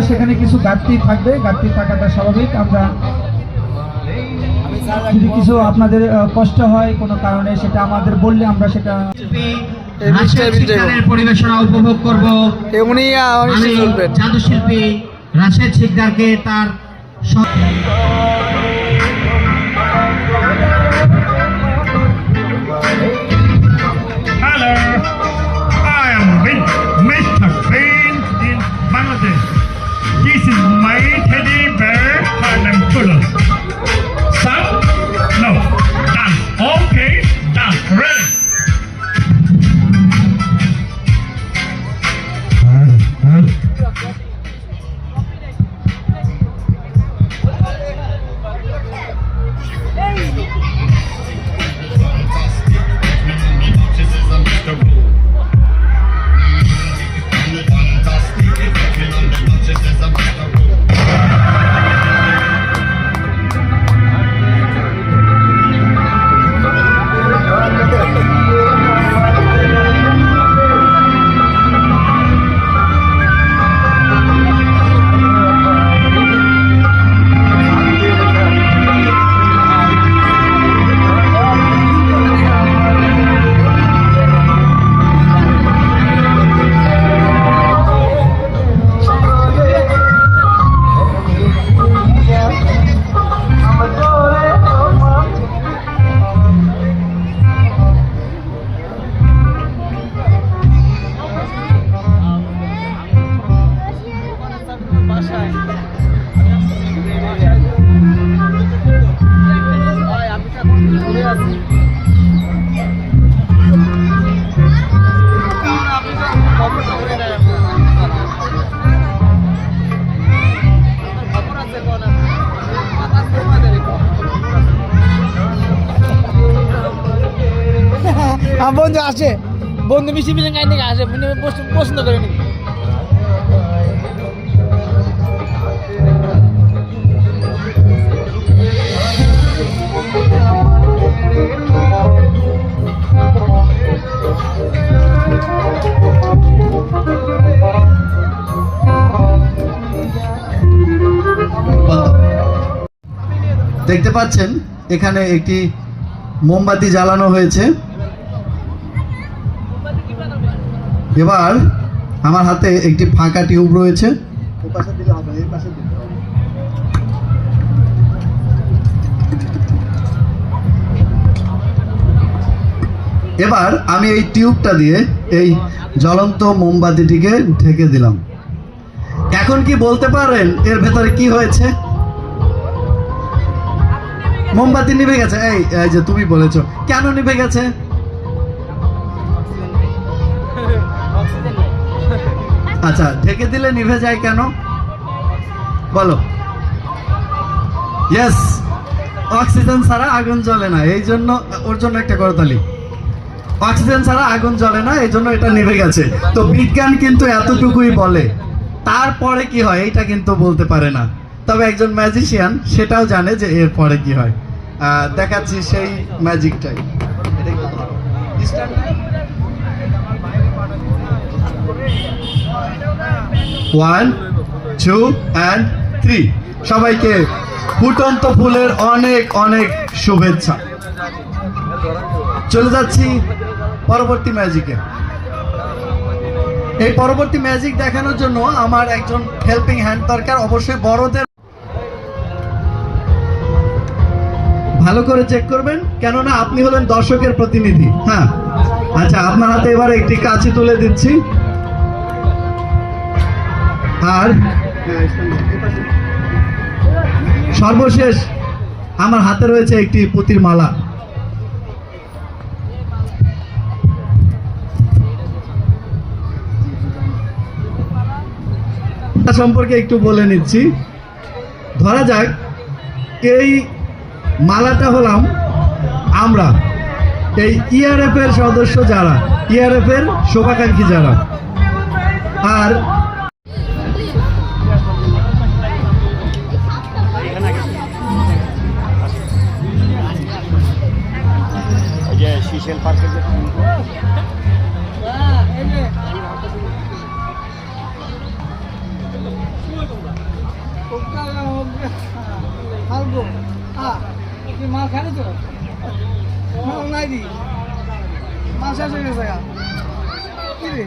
সেখানে কিছু ঘাটতি থাকবে, ঘাটতি থাকাটা স্বাভাবিক। আমরা যদি কিছু আপনাদের কষ্ট হয় কোনো কারণে সেটা আমাদের বললে আমরা সেটা পরিবেশনা উপভোগ করবো। জাদু শিল্পী রাশেদ শিকদারকে তার This is my teddy bear and I'm full. Stop? No. Done. Okay. Done. Ready. বন্ধু আসে, বন্ধু মিশি মিলে গাই থেকে আসে, পছন্দ করে নি। দেখতে পাচ্ছেন এখানে একটি মোমবাতি জ্বালানো হয়েছে। এবার আমার হাতে একটি ফাঁকা টিউব রয়েছে। এবার আমি এই টিউবটা দিয়ে এই জ্বলন্ত মোমবাতিটিকে ঢেকে দিলাম। এখন কি বলতে পারেন এর ভেতরে কি হয়েছে? মোমবাতি নিভে গেছে। এই যে তুমি বলেছো, কেন নিভে গেছে? আচ্ছা, ঢেকে দিলে নিভে যায় কেন বলো? ইয়েস, অক্সিজেন ছাড়া আগুন জ্বলে না, এই জন্য ওর জন্য একটা করতালি। অক্সিজেন ছাড়া আগুন জ্বলে না, এই জন্য এটা নিভে গেছে। তো বিজ্ঞান কিন্তু এতটুকুই বলে, তারপরে কি হয় এইটা কিন্তু বলতে পারে না। তবে একজন ম্যাজিশিয়ান সেটাও জানে যে এর পরে কি হয়। দেখাচ্ছি সেই ম্যাজিকটাই। 1 2 and 3 সবাইকে ফুটন্ত ফুলের অনেক অনেক শুভেচ্ছা। চলে যাচ্ছি পরবর্তী ম্যাজিকে। এই পরবর্তী ম্যাজিক দেখানোর জন্য আমার একজন হেল্পিং হ্যান্ড দরকার। অবশ্যই বড়দের ভালো করে চেক করবেন, কেননা আপনি হলেন দর্শকের প্রতিনিধি। হ্যাঁ, আচ্ছা, আপনার হাতে এবার একটি কাঁচি তুলে দিচ্ছি। আর সর্বশেষ আমার হাতে রয়েছে একটি পুতির মালা। সম্পর্কে একটু বলে নিচ্ছি। ধরা যাক এই মালাটা হলাম আমরা, এই ইআরএফ এর সদস্য যারা, ইআরএফ এর শুভাকাঙ্ক্ষী যারা। আর শিশেল পার্কের ফালবো কি মাল খালি তো মাল নাই দি মাল শেষ হয়ে গেছে কি রে